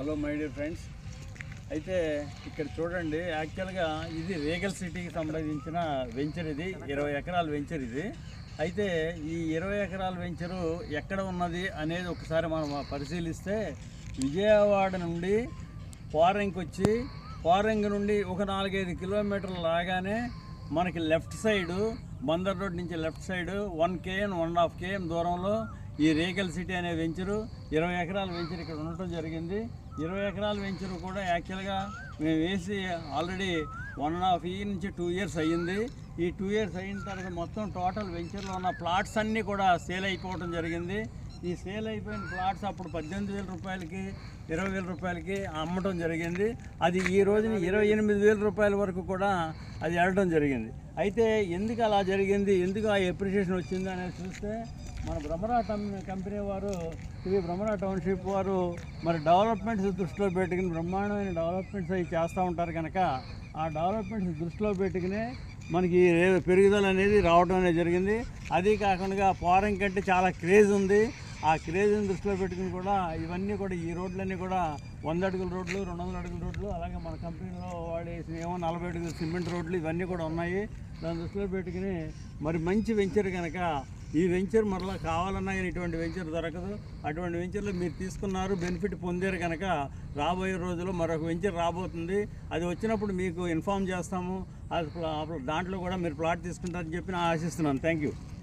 Hello my dear friends. అయితే ఇక్కడ చూడండి, యాక్చువల్గా ఇది రీగల్ సిటీకి సంబంధించిన వెంచర్. ఇది 20 ఎకరాల వెంచర్ ఇది. అయితే ఈ 20 ఎకరాల వెంచరు ఎక్కడ ఉన్నది అనేది ఒకసారి మనం పరిశీలిస్తే, విజయవాడ నుండి పోరంకి వచ్చి, పోరంగి నుండి ఒక 4-5 కిలోమీటర్లు లాగానే మనకి లెఫ్ట్ సైడు బందర్ రోడ్ నుంచి లెఫ్ట్ సైడు 1 km 1.5 km దూరంలో ఈ రీగల్ సిటీ అనే వెంచరు, 20 ఎకరాల వెంచర్ ఇక్కడ ఉండటం జరిగింది. 20 ఎకరాల వెంచరు కూడా యాక్చువల్గా మేము వేసి ఆల్రెడీ 1.5 year నుంచి 2 years అయ్యింది. ఈ 2 years అయిన తర్వాత మొత్తం టోటల్ వెంచర్లో ఉన్న ప్లాట్స్ అన్నీ కూడా సేల్ అయిపోవడం జరిగింది. ఈ సేల్ అయిపోయిన ప్లాట్స్ అప్పుడు 18,000 రూపాయలకి 20,000 రూపాయలకి అమ్మటం జరిగింది. అది ఈ రోజున 28,000 రూపాయల వరకు కూడా అది వెళ్ళడం జరిగింది. అయితే ఎందుకు అలా జరిగింది, ఎందుకు ఆ ఎప్రిషియేషన్ వచ్చింది అనేది చూస్తే, మన భ్రమరా కంపెనీ వారు, శ్రీ భ్రమరా టౌన్షిప్ వారు మరి డెవలప్మెంట్స్ దృష్టిలో పెట్టుకుని బ్రహ్మాండమైన డెవలప్మెంట్స్ అవి చేస్తూ ఉంటారు కనుక, ఆ డెవలప్మెంట్స్ దృష్టిలో పెట్టుకుని మనకి పెరుగుదల అనేది రావడం అనేది జరిగింది. అది కాకుండా పోరం కంటే చాలా క్రేజ్ ఉంది. ఆ క్రేజ్ని దృష్టిలో పెట్టుకుని కూడా ఇవన్నీ కూడా, ఈ రోడ్లన్నీ కూడా 100 అడుగుల రోడ్లు, 200 అడుగుల రోడ్లు, అలాగే మన కంపెనీలో వాడేసిన 40 అడుగుల సిమెంట్ రోడ్లు ఇవన్నీ కూడా ఉన్నాయి. దాని దృష్టిలో పెట్టుకుని మరి మంచి వెంచర్ కనుక, ఈ వెంచర్ మరలా కావాలన్నా కానీ ఇటువంటి వెంచర్ దొరకదు. అటువంటి వెంచర్లో మీరు తీసుకున్నారు, బెనిఫిట్ పొందారు కనుక, రాబోయే రోజుల్లో మరొక వెంచర్ రాబోతుంది. అది వచ్చినప్పుడు మీకు ఇన్ఫామ్ చేస్తాము. అది దాంట్లో కూడా మీరు ప్లాట్ తీసుకుంటారని చెప్పి నేను ఆశిస్తున్నాను. Thank you.